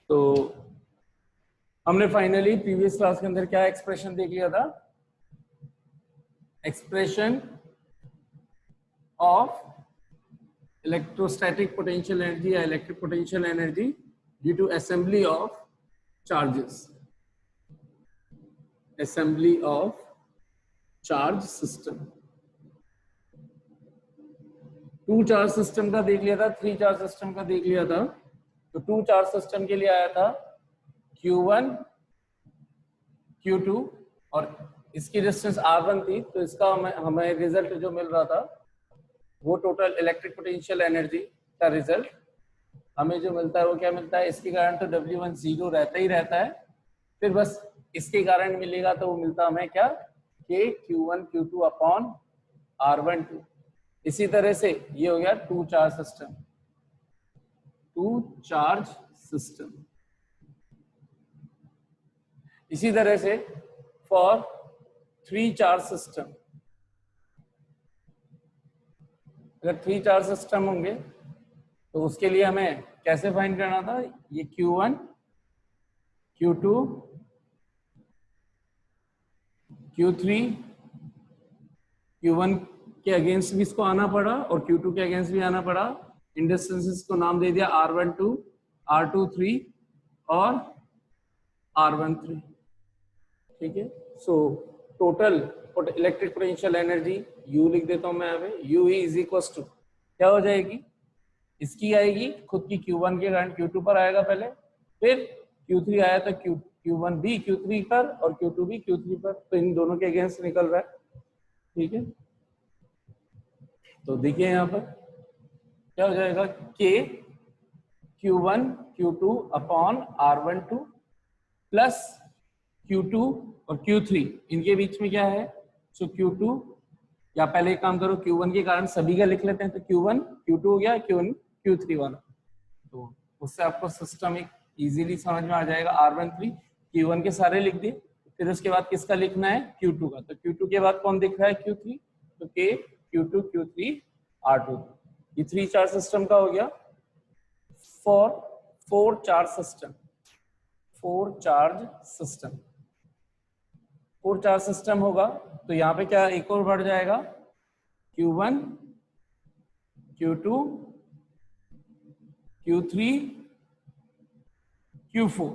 तो हमने finally previous class के अंदर क्या एक्सप्रेशन देख लिया था, expression of electrostatic potential energy या electric potential energy due to assembly of charges, assembly of charge system. 2 charge system का देख लिया था, 3 चार्ज सिस्टम का देख लिया था। तो 2 चार्ज सिस्टम के लिए आया था Q1 Q2 और इसकी डिस्टेंस R1 थी। तो इसका हमें रिजल्ट जो मिल रहा था वो टोटल इलेक्ट्रिक पोटेंशियल एनर्जी का रिजल्ट हमें जो मिलता है वो क्या मिलता है, इसके कारण तो W1 0 रहता ही रहता है, फिर बस इसके कारण मिलेगा तो वो मिलता हमें क्या, K Q1 Q2 upon R1 2। इसी तरह से ये हो गया 2 चार्ज सिस्टम, 2 चार्ज सिस्टम। इसी तरह से फॉर 3 चार्ज सिस्टम, अगर 3 चार्ज सिस्टम होंगे तो उसके लिए हमें कैसे फाइंड करना था, ये Q1 Q2 Q3 Q1 के अगेंस्ट भी इसको आना पड़ा और Q2 के अगेंस्ट भी आना पड़ा। इन डिस्टेंसेस को नाम दे दिया R12 R23 और R13। ठीक है, so total electric potential energy U लिख देता हूं मैं यहाँ पे, U इज इक्वल टू क्या हो जाएगी, इसकी आएगी खुद की Q1 के कारण Q2 पर आएगा पहले, फिर Q3 आया तो Q1 भी Q3 पर और Q2 भी Q3 पर, तो इन दोनों के अगेंस्ट निकल रहा है। ठीक है, तो देखिए यहाँ पर क्या हो जाएगा, K Q1 Q2 upon R12 plus Q2 और Q3, इनके बीच में क्या है, सो Q2 या पहले एक काम करो, Q1 के कारण सभी का लिख लेते हैं, तो Q1 Q2 हो गया, Q1 Q3 वाला, तो उससे आपको सिस्टम एक इजीली समझ में आ जाएगा। R13 Q1 के सारे लिख दिए, फिर उसके बाद किसका लिखना है, Q2 का, तो Q2 के बाद कौन दिख रहा है, Q3, तो K Q2 Q3 R2। ये 3 चार्ज सिस्टम का हो गया। For 4 charge system, 4 charge system, 4 charge system होगा तो यहाँ पे क्या एक और बढ़ जाएगा, Q1 Q2 Q3 Q4।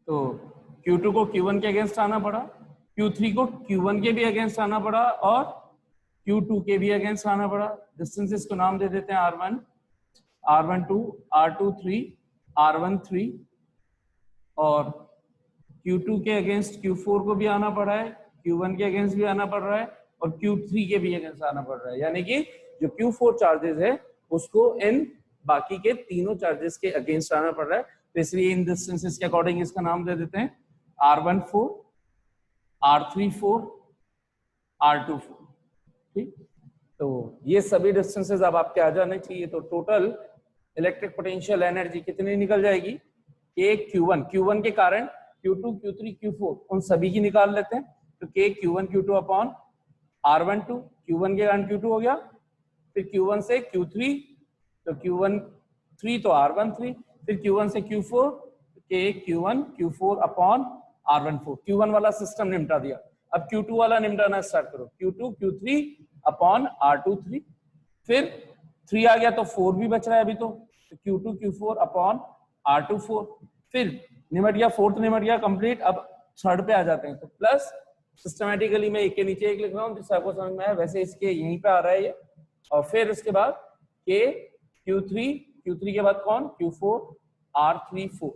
तो Q2 को Q1 के अगेंस्ट आना पड़ा, Q3 को Q1 के भी अगेंस्ट आना पड़ा और Q2 के भी अगेंस्ट आना पड़ा। डिस्टेंसेस को नाम दे देते हैं R1 R12 R23 R13 और Q2 के अगेंस्ट Q4 को भी आना पड़ा है, Q1 के अगेंस्ट भी आना पड़ रहा है और Q3 के भी अगेंस्ट आना पड़ रहा है, यानी कि जो Q4 चार्जेस है उसको इन बाकी के तीनों चार्जेस के अगेंस्ट आना पड़ रहा है। तो इसलिए इन डिस्टेंसेस के अकॉर्डिंग इसका नाम दे देते हैं R14 R34 R24। ठीक, तो ये सभी डिस्टेंसेस अब आपके आ जाने चाहिए। तो टोटल इलेक्ट्रिक पोटेंशियल एनर्जी कितनी निकल जाएगी, एक Q1 के कारण Q2 Q3 Q4 उन सभी की निकाल लेते हैं, तो K Q1 Q2 upon R12, Q1 के कारण Q2 हो गया, फिर Q1 से Q3 तो Q1 3 तो R13, फिर Q1 से Q4 K Q1 Q4 upon R14। Q1 वाला सिस्टम निपटा दिया, अब Q2 वाला निपटाना स्टार्ट करो, Q2 Q3 अपॉन R23, फिर 3 आ गया तो 4 भी बच रहा है अभी, तो Q2 Q4 अपॉन R24, फिर निमट गया, फोर्थ निमट गया कंप्लीट। अब थर्ड पे आ जाते हैं, तो प्लस सिस्टमैटिकली मैं एक के नीचे एक लिख रहा हूँ जिससे आपको समझ में आया, वैसे इसके यहीं पे आ रहा है ये, और फिर उसके बाद K Q3 के बाद कौन, Q4 R34।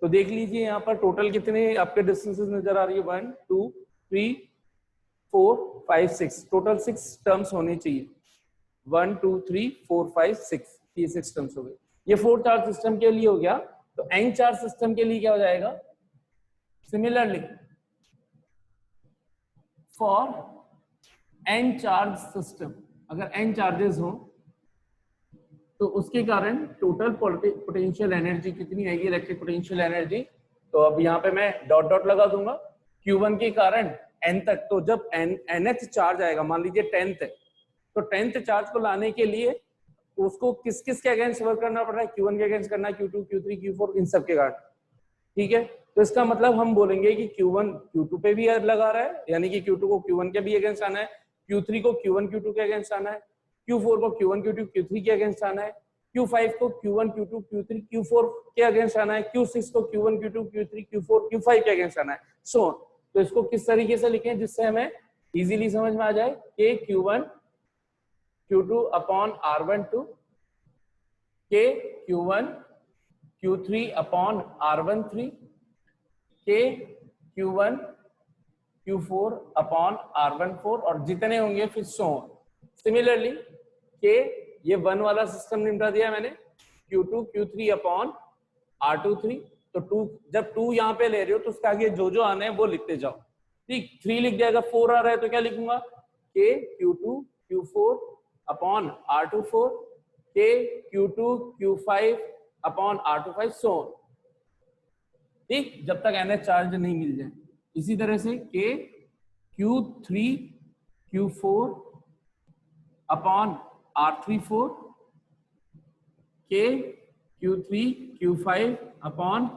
तो देख लीजिए यहाँ पर टोटल कितने आपके डिस्टेंसेस नजर आ रही है, 1 2 3 4 5 6, टोटल 6 टर्म्स होनी चाहिए, 1 2 3 4 5 6, ये 6 टर्म्स हो गए। ये 4 चार्ज सिस्टम के लिए हो गया। तो N चार्ज सिस्टम के लिए क्या हो जाएगा, similarly for N charge system, अगर N चार्जेस हो तो उसके कारण टोटल पोटेंशियल एनर्जी कितनी आएगी, इलेक्ट्रिक पोटेंशियल एनर्जी। तो अब यहाँ पे मैं डॉट डॉट लगा दूंगा, Q1 के कारण N तक, तो जब nth चार्ज आएगा, मान लीजिए 10th है, तो 10th चार्ज को लाने के लिए तो उसको किस किस के अगेंस्ट वर्क करना पड़ रहा है, Q1 के अगेंस्ट करना है, Q2, Q3, Q4 इन सब के कारण, ठीक है। तो इसका मतलब हम बोलेंगे कि Q1 Q2 पे भी लगा रहा है, यानी कि Q2 को Q1 के भी अगेंस्ट आना है, Q3 को Q1 Q2 के अगेंस्ट आना है, Q4 को Q1 Q2 Q3 के अगेंस्ट आना है, Q5 को Q1 Q2 Q3 Q4 के अगेंस्ट आना है, Q6 को Q1 Q2 Q3 Q4 Q5 के अगेंस्ट आना है, सो तो इसको किस तरीके से लिखें जिससे हमें इजीली समझ में आ जाए कि Q1 Q2 अपॉन R12 के Q1 Q3 अपॉन R13 के Q1 Q4 अपॉन R14 और जितने होंगे फिर सो सिमिलरली के ये 1 वाला सिस्टम निपटा दिया मैंने, Q2 Q3 अपॉन R23, तो 2 जब 2 यहाँ पे ले रहे हो तो उसके आगे जो जो आने हैं वो लिखते जाओ, ठीक। 3 लिख जाएगा, 4 आ रहा है तो क्या लिखूंगा, के Q2 Q4 अपॉन R24 के Q2 Q5 अपॉन R25 सो, ठीक, जब तक NH चार्ज नहीं मिल जाए। इसी तरह से के Q3 Q4 अपॉन R34 के Q3 Q5 upon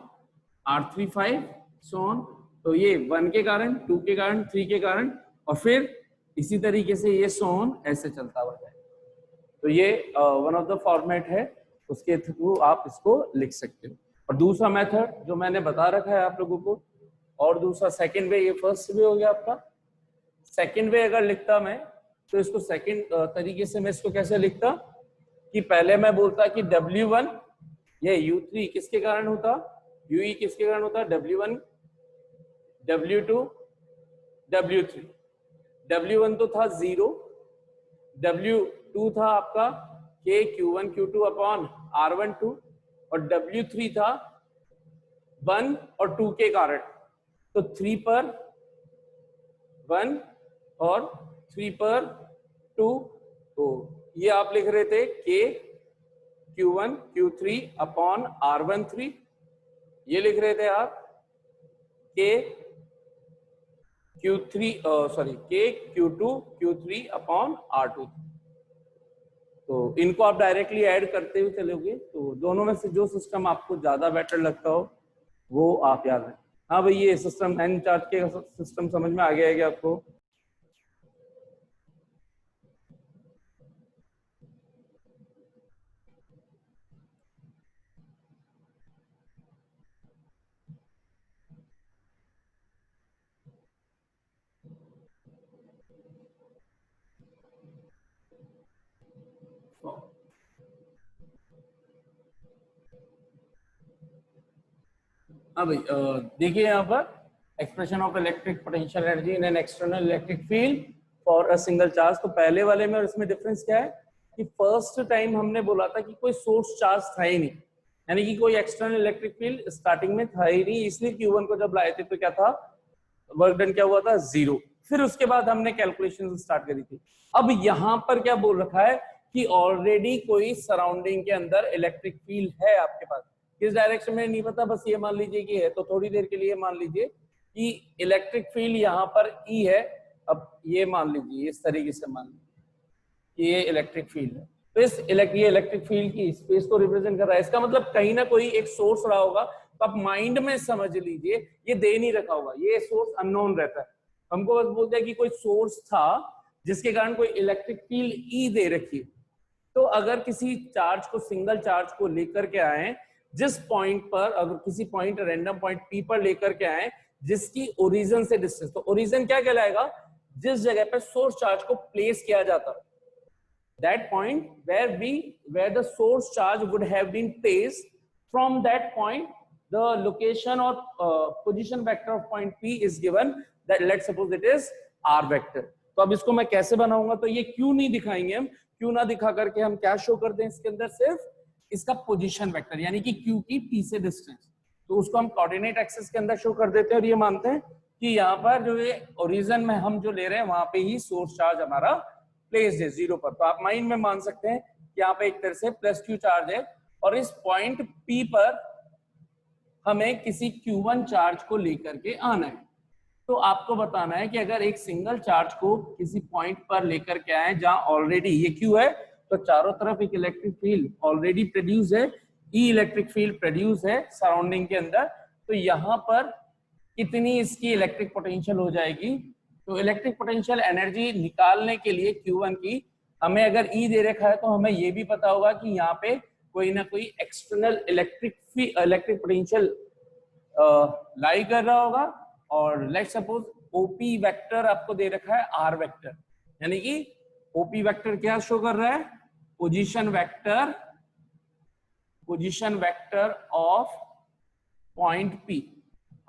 R35 so on, तो ये 1 के कारण, 2 के कारण, 3 के कारण और फिर इसी तरीके से ये सो ऑन ऐसे चलता हुआ जाए। तो ये वन ऑफ द फॉर्मेट है, उसके थ्रू आप इसको लिख सकते हो। और दूसरा मेथड जो मैंने बता रखा है आप लोगों को, और दूसरा सेकंड वे, ये फर्स्ट वे हो गया आपका। सेकंड वे अगर लिखता मैं तो इसको सेकंड तरीके से मैं इसको कैसे लिखता कि पहले मैं बोलता कि W1 ये U3 किसके कारण होता, UE किसके कारण होता, W1 W2 W3, W1 तो था 0, W2 था आपका के Q1 Q2 अपॉन R12 और W3 था 1 और 2 के कारण, तो 3 पर 1 और 3 पर 2, तो ये आप लिख रहे थे के Q1 Q3 अपॉन R13, ये लिख रहे थे आप के Q2 Q3 अपॉन R2, तो इनको आप डायरेक्टली ऐड करते हुए चलोगे, तो दोनों में से जो सिस्टम आपको ज्यादा बेटर लगता हो वो आप याद रखें। हाँ भाई, ये सिस्टम एन चार्ज के सिस्टम समझ में आ गया है क्या आपको? हाँ भाई, देखिए यहाँ पर expression of electric potential energy in an external electric field for a single charge. तो पहले वाले में और इसमें डिफरेंस क्या है कि फर्स्ट टाइम हमने बोला था कि कोई सोर्स चार्ज था ही नहीं, यानी कि कोई एक्सटर्नल इलेक्ट्रिक फील्ड स्टार्टिंग में था ही नहीं, इसलिए Q1 को जब लाए थे तो क्या था, वर्क डन क्या हुआ था, 0। फिर उसके बाद हमने कैलकुलेशन स्टार्ट करी थी। अब यहाँ पर क्या बोल रखा है कि ऑलरेडी कोई सराउंडिंग के अंदर इलेक्ट्रिक फील्ड है आपके पास, किस डायरेक्शन में नहीं पता, बस ये मान लीजिए कि है, तो थोड़ी देर के लिए मान लीजिए कि इलेक्ट्रिक फील्ड यहाँ पर E है। अब ये मान लीजिए, इस तरीके से मान लीजिए कि ये इलेक्ट्रिक फील्ड है, तो इस ये इलेक्ट्रिक फील्ड की स्पेस को रिप्रेजेंट कर रहा है। इसका मतलब कहीं ना कोई एक सोर्स रहा होगा, तो आप माइंड में समझ लीजिए ये दे नहीं रखा होगा, ये सोर्स अननोन रहता है। हमको बस बोलते हैं कि कोई सोर्स था जिसके कारण कोई इलेक्ट्रिक फील्ड E दे रखी है। तो अगर किसी चार्ज को, सिंगल चार्ज को लेकर के आए, जिस पॉइंट पर, अगर किसी पॉइंट रैंडम पॉइंट P पर लेकर के आए जिसकी ओरिजिन से डिस्टेंस, तो ओरिजिन क्या कहलाएगा, जिस जगह पर सोर्स चार्ज को प्लेस किया जाता, that point where the source charge would have been placed, from that point the location or position vector of point P is given, that let's suppose it is R vector। तो अब इसको मैं कैसे बनाऊंगा, तो ये क्यों नहीं दिखाएंगे हम, क्यों ना दिखा करके हम क्या शो करते हैं इसके अंदर, सिर्फ इसका पोजीशन वेक्टर, यानी कि Q की P से डिस्टेंस, तो उसको हम कोऑर्डिनेट एक्सिस के अंदर शो कर देते हैं और ये मानते हैं कि यहाँ पर जो ये ओरिजिन में हम जो ले रहे हैं वहां पे ही सोर्स चार्ज हमारा प्लेस्ड है 0 पर। तो आप माइंड में मान सकते हैं कि यहाँ पे एक तरह से प्लस Q चार्ज है और इस पॉइंट P पर हमें किसी Q1 चार्ज को लेकर के आना है। तो आपको बताना है कि अगर एक सिंगल चार्ज को किसी पॉइंट पर लेकर के आए जहां ऑलरेडी ये Q है तो चारों तरफ एक इलेक्ट्रिक फील्ड ऑलरेडी प्रोड्यूस है, ई इलेक्ट्रिक फील्ड प्रोड्यूस है सराउंडिंग के अंदर। तो यहाँ पर कितनी इसकी इलेक्ट्रिक पोटेंशियल हो जाएगी? तो इलेक्ट्रिक पोटेंशियल एनर्जी निकालने के लिए Q1 की हमें अगर E दे रखा है तो हमें ये भी पता होगा कि यहाँ पे कोई ना कोई एक्सटर्नल इलेक्ट्रिक पोटेंशियल लाई कर रहा होगा। और लेट्स सपोज OP वेक्टर आपको दे रखा है R वेक्टर, यानी कि OP वेक्टर क्या शो कर रहा है? Position vector of point P।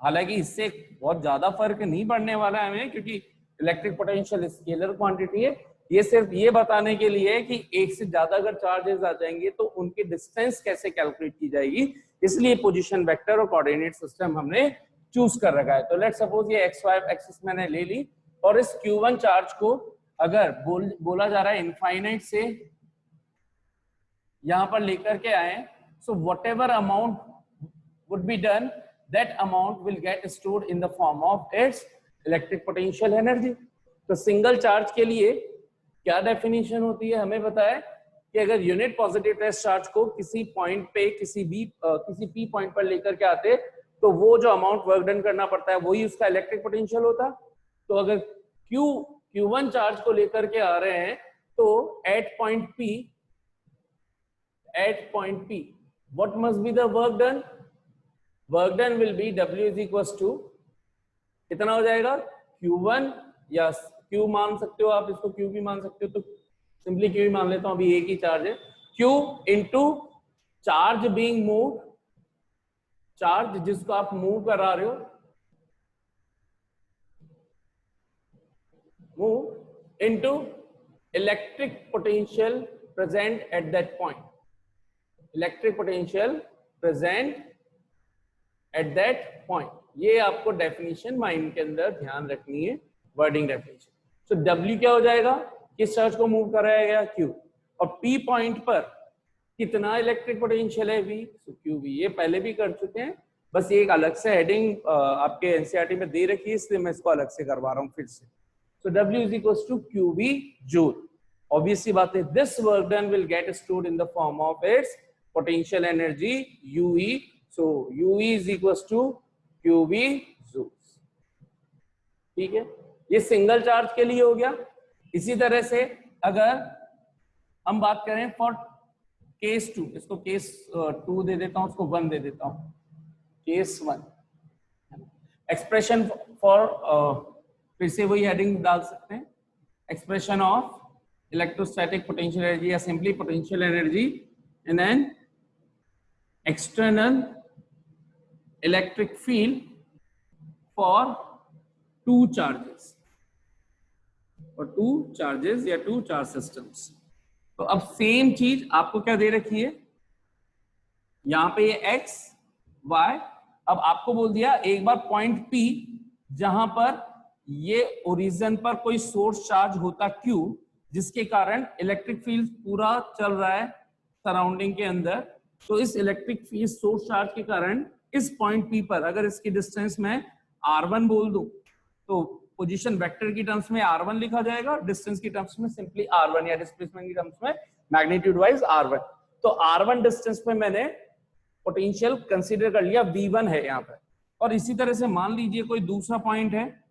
हालांकि इससे बहुत ज्यादा फर्क नहीं पड़ने वाला है हमें, क्योंकि इलेक्ट्रिक पोटेंशियल स्केलर क्वांटिटी है। ये सिर्फ ये बताने के लिए है कि एक से ज्यादा अगर चार्जेस आ जाएंगे तो उनकी डिस्टेंस कैसे कैलकुलेट की जाएगी, इसलिए पोजीशन वेक्टर और कोऑर्डिनेट सिस्टम हमने चूज कर रखा है। तो लेट सपोज ये XY एक्सिस मैंने ले ली और इस Q1 चार्ज को अगर बोला जा रहा है इनफाइनाइट से यहां पर लेकर के आए, so whatever amount would be done, that amount will get stored in the form of its electric potential energy। तो सिंगल चार्ज के लिए क्या डेफिनेशन होती है? हमें पता है कि अगर यूनिट पॉजिटिव टेस्ट चार्ज को किसी पॉइंट पे किसी P पॉइंट पर लेकर के आते तो वो जो अमाउंट वर्क डन करना पड़ता है वही उसका इलेक्ट्रिक पोटेंशियल होता। तो अगर Q1 चार्ज को लेकर के आ रहे हैं तो at point P what must be the work done? Work done will be W is equal to कितना हो जाएगा? Q1 या Q मान सकते हो आप, इसको Q भी मान सकते हो, तो सिंपली Q ही मान लेता हूं, अभी एक ही चार्ज है। Q into charge being move, charge जिसको आप मूव करा रहे हो, move into electric potential present at that point, electric potential present at that point. ये आपको डेफिनेशन माइंड के अंदर ध्यान रखनी है, वर्डिंग डेफिनेशन। सो W क्या हो जाएगा? किस चार्ज को मूव कराया गया? Q। और P पॉइंट पर कितना इलेक्ट्रिक पोटेंशियल है? V। सो QV। ये पहले भी कर चुके हैं, बस ये एक अलग से हेडिंग आपके NCERT में दे रखी है, इसलिए मैं इसको अलग से करवा रहा हूँ फिर से। So W is equal to QV joule. Obviously बात है, this work done will get stored in the form of its potential energy UE। So UE is equals to QV joules। ठीक है, ये सिंगल चार्ज के लिए हो गया। इसी तरह से अगर हम बात करें फॉर केस 2, इसको केस 2 दे देता हूं, उसको 1 दे देता हूं, केस 1। एक्सप्रेशन फॉर फिर से वही हेडिंग डाल सकते हैं, expression of electrostatic potential energy या simply potential energy in an external electric field for two charges या टू चार्ज सिस्टम्स। तो अब सेम चीज आपको क्या दे रखी है? यहां पे ये X Y, अब आपको बोल दिया एक बार पॉइंट P जहां पर ये ओरिजिन पर कोई सोर्स चार्ज होता Q, जिसके कारण इलेक्ट्रिक फील्ड पूरा चल रहा है सराउंडिंग के अंदर। तो इस इलेक्ट्रिक फील्ड सोर्स चार्ज के कारण इस पॉइंट P पर अगर इसकी डिस्टेंस में R1 बोल दूं तो पोजीशन वेक्टर की टर्म्स में R1 लिखा जाएगा, डिस्टेंस की टर्म्स में सिंपली R1 या डिस्प्लेसमेंट की टर्म्स में मैग्नीट्यूड वाइज R1। तो R1 डिस्टेंस पे मैंने पोटेंशियल कंसीडर कर लिया, V1 है यहाँ पर। और इसी तरह से मान लीजिए कोई दूसरा पॉइंट है,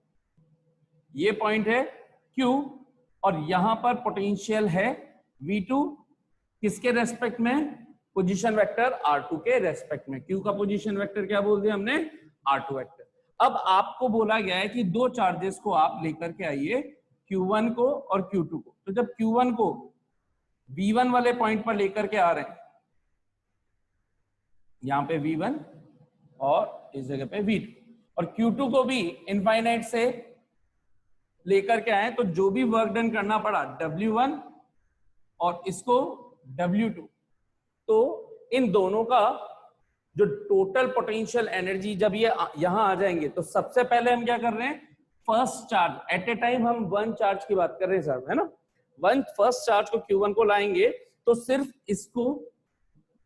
ये पॉइंट है Q और यहां पर पोटेंशियल है V2, किसके रेस्पेक्ट में? पोजीशन वेक्टर R2 के रेस्पेक्ट में। Q का पोजीशन वेक्टर क्या बोल दिया हमने? R2 vector. अब आपको बोला गया है कि दो चार्जेस को आप लेकर के आइए, Q1 को और Q2 को। तो जब Q1 को V1 वाले पॉइंट पर लेकर के आ रहे हैं, यहां पे V1 और इस जगह पे V2, और Q2 को भी इनफाइनाइट से लेकर के आए, तो जो भी वर्क डन करना पड़ा W1 और इसको W2, तो इन दोनों का जो टोटल पोटेंशियल एनर्जी जब ये यहां आ जाएंगे, तो सबसे पहले हम क्या कर रहे हैं? First charge at A time, हम वन चार्ज की बात कर रहे हैं सर, है ना? वन फर्स्ट चार्ज को Q1 को लाएंगे तो सिर्फ इसको,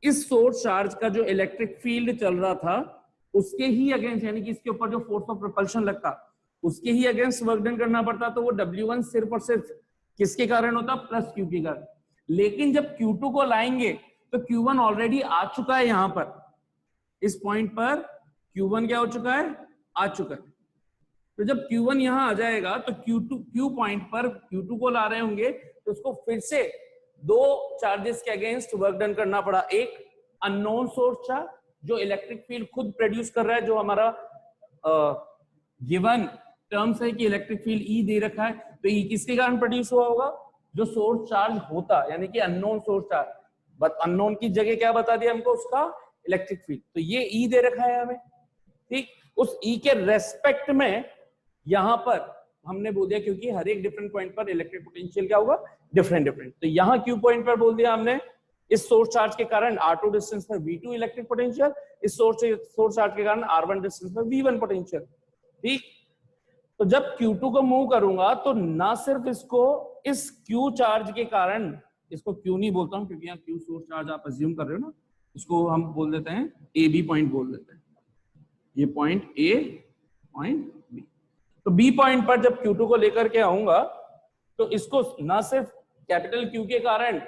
इस सोर्स चार्ज का जो इलेक्ट्रिक फील्ड चल रहा था उसके ही अगेंस्ट, यानी कि इसके ऊपर जो फोर्स ऑफ प्रोपल्शन लगता उसके ही अगेंस्ट वर्क डन करना पड़ता। तो वो W1 सिर्फ और सिर्फ किसके कारण होता? प्लस Q के कारण। लेकिन जब Q2 को लाएंगे तो Q1 ऑलरेडी आ चुका है यहां पर, इस पॉइंट पर Q1 क्या हो चुका है, आ चुका है। तो जब Q1 यहां आ जाएगा तो Q पॉइंट पर Q2 को ला रहे होंगे तो उसको फिर से दो चार्जेस के अगेंस्ट वर्क डन करना पड़ा। एक अननोन सोर्स चार्ज जो इलेक्ट्रिक फील्ड खुद प्रोड्यूस कर रहा है, जो हमारा गिवन टर्म्स है कि इलेक्ट्रिक फील्ड ई दे रखा है, तो ई किसके कारण प्रोड्यूस हुआ होगा, जो सोर्स चार्ज होता, यानी कि unknown source charge, but unknown की जगह क्या बता दिया हमको, उसका इलेक्ट्रिक फील्ड। तो ये ई दे रखा है हमें, ठीक। उस ई के रेस्पेक्ट में यहां पर हमने बोल दिया, क्योंकि हर एक डिफरेंट पॉइंट पर इलेक्ट्रिक पोटेंशियल क्या होगा, डिफरेंट डिफरेंट। तो यहां क्यू पॉइंट पर बोल दिया हमने इस सोर्स चार्ज के कारण R2 डिस्टेंस पर V2 इलेक्ट्रिक पोटेंशियल, इस सोर्स चार्ज के कारण R1 डिस्टेंस पर V1 पोटेंशियल, ठीक। तो जब Q2 को मूव करूंगा तो ना सिर्फ इसको इस Q चार्ज के कारण, इसको Q नहीं बोलता हूं क्योंकि यहाँ Q सोर्स चार्ज आप अज्यूम कर रहे हो ना, इसको हम बोल देते हैं AB पॉइंट बोल देते हैं, ये पॉइंट A, पॉइंट B। तो B पॉइंट पर जब Q2 को लेकर के आऊंगा तो इसको ना सिर्फ कैपिटल Q के कारण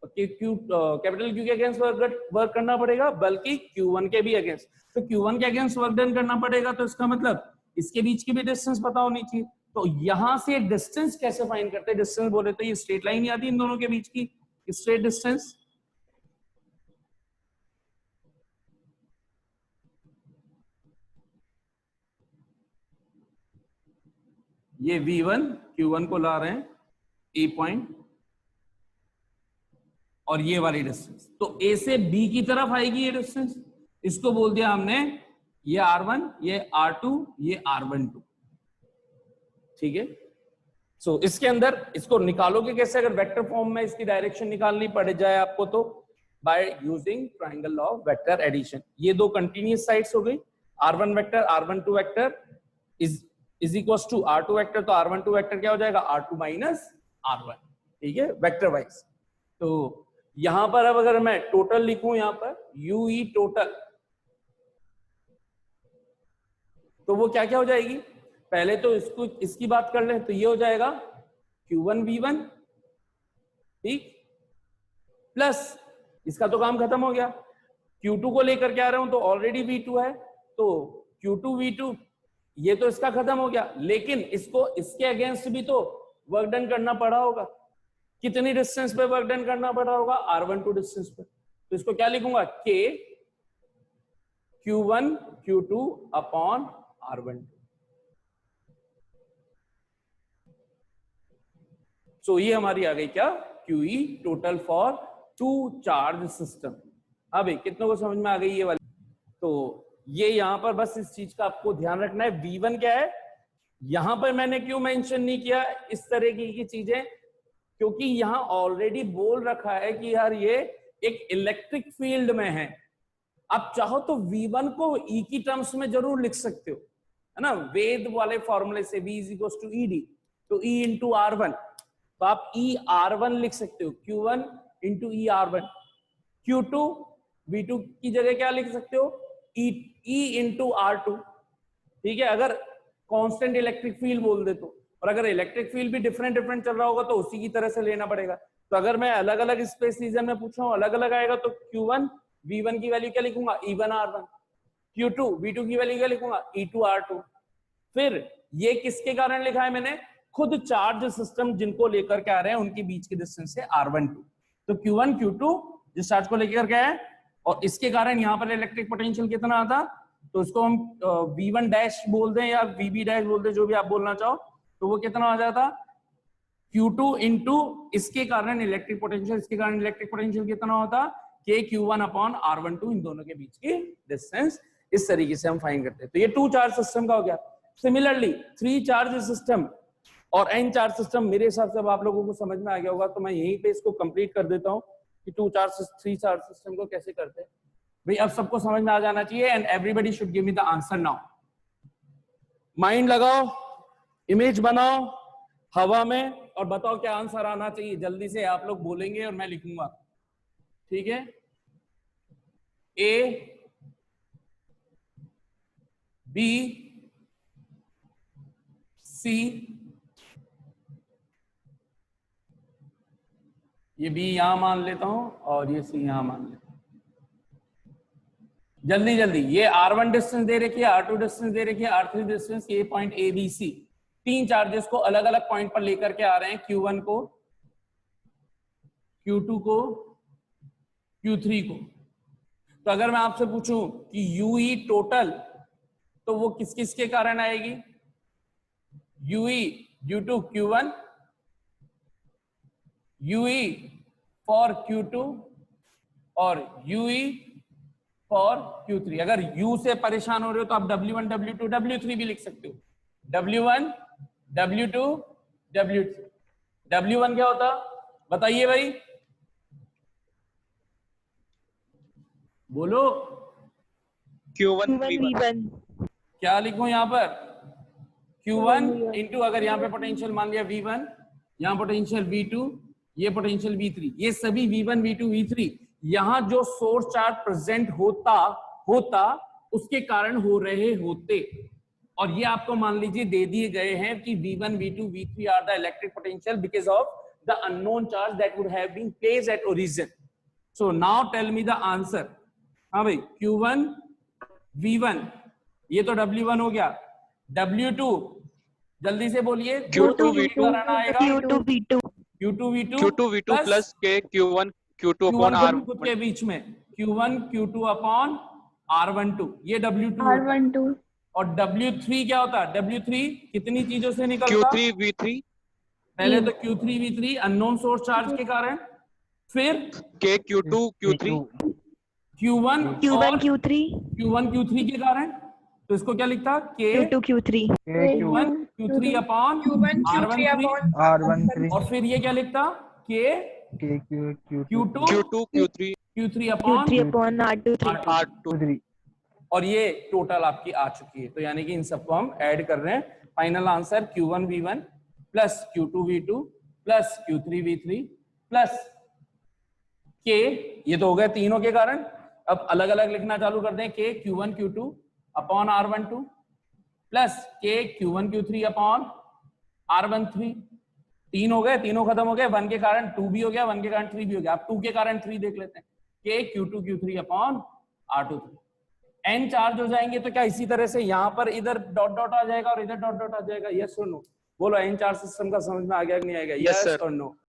कैपिटल Q के अगेंस्ट वर्क करना पड़ेगा, बल्कि Q1 के भी अगेंस्ट। तो Q1 के अगेंस्ट वर्क डन करना पड़ेगा, तो इसका मतलब इसके बीच की भी डिस्टेंस पता होनी चाहिए। तो यहां से डिस्टेंस कैसे फाइंड करते हैं, डिस्टेंस बोले तो ये स्ट्रेट लाइन ही आती है इन दोनों के बीच की, स्ट्रेट डिस्टेंस। ये V1 Q1 को ला रहे हैं A पॉइंट, और ये वाली डिस्टेंस तो A से B की तरफ आएगी ये डिस्टेंस, इसको बोल दिया हमने ये R1, ये R2, ये R12, ठीक है। सो इसके अंदर इसको निकालोगे कैसे, अगर वेक्टर फॉर्म में इसकी डायरेक्शन निकालनी पड़ जाए आपको, तो by using triangle law of vector addition. ये दो कंटिन्यूअस साइड्स हो गई, R1 vector R12 vector is equals to R2 vector, तो R12 वेक्टर क्या हो जाएगा, R2 माइनस R1, ठीक है, वेक्टर वाइज। तो यहां पर अब अगर मैं टोटल लिखूं, यहां पर UE टोटल, तो वो क्या क्या हो जाएगी, पहले तो इसको इसकी बात कर लें, तो ये हो जाएगा Q1 V1, ठीक, प्लस इसका तो काम खत्म हो गया, Q2 को लेकर के आ रहा हूं तो ऑलरेडी V2 है, तो Q2 V2 ये तो इसका खत्म हो गया, लेकिन इसको इसके अगेंस्ट भी तो वर्क डन करना पड़ा होगा। कितनी डिस्टेंस पे वर्क डन करना पड़ा होगा, R12 डिस्टेंस पे। तो इसको क्या लिखूंगा, K Q1 Q2 upon R12। सो ये हमारी आ गई क्या, QE total for two charge system. अब कितनों को समझ में आ गई ये वाली। तो ये यहां पर बस इस चीज का आपको ध्यान रखना है, V1 क्या है, यहां पर मैंने क्यों मेंशन नहीं किया इस तरह की चीजें, क्योंकि यहां ऑलरेडी बोल रखा है कि यार ये एक इलेक्ट्रिक फील्ड में है। आप चाहो तो V1 को E की टर्म्स में जरूर लिख सकते हो, है ना, वेद वाले फॉर्मूले से V is equals to ED, तो E इंटू R1, तो आप E R1 लिख सकते हो, Q1 into E R1। Q2 V2 की जगह क्या लिख सकते हो, E इंटू R2, ठीक है, अगर कांस्टेंट इलेक्ट्रिक फील्ड बोल दे तो। और अगर इलेक्ट्रिक फील्ड भी डिफरेंट डिफरेंट चल रहा होगा तो उसी की तरह से लेना पड़ेगा। तो अगर मैं अलग अलग स्पेस रीजन में पूछ रहा हूँ, अलग अलग आएगा, तो Q1 V1 की वैल्यू क्या लिखूंगा, E1 R1, Q2 V2 की वैल्यू क्या लिखूंगा, E2 R2। फिर ये किसके कारण लिखा है मैंने, खुद चार्ज सिस्टम जिनको लेकर के आ रहे हैं उनके बीच की डिस्टेंस है R12। तो Q1 Q2 जिस चार्ज को लेकर के आए, और इसके कारण यहां पर इलेक्ट्रिक पोटेंशियल कितना आता, तो इसको हम V1 डैश बोल दें या VB डैश बोल दें, जो भी आप बोलना चाहो, तो वो कितना आ जाता, Q2 इंटू इसके कारण इलेक्ट्रिक पोटेंशियल, इसके कारण इलेक्ट्रिक पोटेंशियल कितना होता, K Q1 अपॉन R12, इन दोनों के बीच की डिस्टेंस। इस तरीके से हम फाइंड करते हैं। तो ये टू चार्ज सिस्टम का हो गया। सिमिलरली थ्री चार्ज सिस्टम और n चार्ज सिस्टम, मेरे हिसाब से अब आप लोगों को समझ में आ गया होगा, तो मैं यहीं पे इसको कंप्लीट कर देता हूँ कि two charge three charge system को कैसे करते हैं। भाई अब सबको समझ में आ जाना चाहिए, and everybody should give me the answer now. Mind लगाओ, इमेज बनाओ हवा में, और बताओ क्या आंसर आना चाहिए। जल्दी से आप लोग बोलेंगे और मैं लिखूंगा, ठीक है। A B C, ये B यहां मान लेता हूं और ये C यहां मान लेता हूं। जल्दी जल्दी, ये R1 डिस्टेंस दे रखी है, R2 डिस्टेंस दे रखी है, R3 डिस्टेंस, ये पॉइंट A B C, तीन चार्जेस को अलग अलग पॉइंट पर लेकर के आ रहे हैं, Q1 को, Q2 को, Q3 को। तो अगर मैं आपसे पूछूं कि UE टोटल, तो वो किस किस के कारण आएगी? UE due to Q1, UE for Q2 और UE फॉर Q3। अगर U से परेशान हो रहे हो तो आप W1, W2, W3 भी लिख सकते हो। W1, W2, W3। W1 क्या होता बताइए भाई, बोलो। Q1 V1। क्या लिखूं यहाँ पर? Q1 इंटू, अगर यहाँ पे पोटेंशियल मान लिया V1, यहाँ पोटेंशियल V2, ये पोटेंशियल V3, ये सभी V1, V2, V3 यहाँ जो सोर्स चार्ज प्रेजेंट होता उसके कारण हो रहे होते। और ये आपको मान लीजिए दे दिए गए हैं कि V1, V2, V3 are the electric potential because of the unknown charge that would have been placed at origin. So now tell me the answer. हाँ भाई, Q1 V1, ये तो W1 हो गया। W2 जल्दी से बोलिए, Q2 V2 Q2 V2 plus K Q1 Q2 upon Q1 खुद R1 के बीच में Q1 Q2 अपॉन R12, ये W2 R12। और W3 क्या होता है? W3 कितनी चीजों से निकलता? Q3 V3 पहले तो Q3 V3 unknown source charge के कारण, फिर K Q2 Q3 Q1 Q1 और Q3 Q1 Q3 के कारण। तो इसको क्या लिखता? K Q2 Q3 Q1 Q3 upon R13 R13 और फिर ये क्या लिखता? K Q2 Q2 Q3 upon Q3 upon R23 R2 और ये टोटल आपकी आ चुकी है। तो यानी कि इन सबको हम ऐड कर रहे हैं। Final answer Q1 V1 plus Q2 V2 plus Q3 V3 plus K, ये तो हो गए तीनों के कारण। अब अलग अलग लिखना चालू कर दें, K Q1 Q2 upon R12 plus K Q1 Q3 upon R13। तीन हो गए, तीनों खत्म हो गए। 1 के कारण 2 भी हो गया, 1 के कारण 3 भी हो गया। अब 2 के कारण 3 देख लेते हैं, K Q2 Q3 upon R23। n charge हो जाएंगे तो क्या इसी तरह से यहां पर इधर डॉट डॉट आ जाएगा और इधर डॉट डॉट आ जाएगा? यस और नो? बोलो, n चार्ज सिस्टम का समझ में आ गया कि नहीं आएगा? Yes, yes sir. और नो?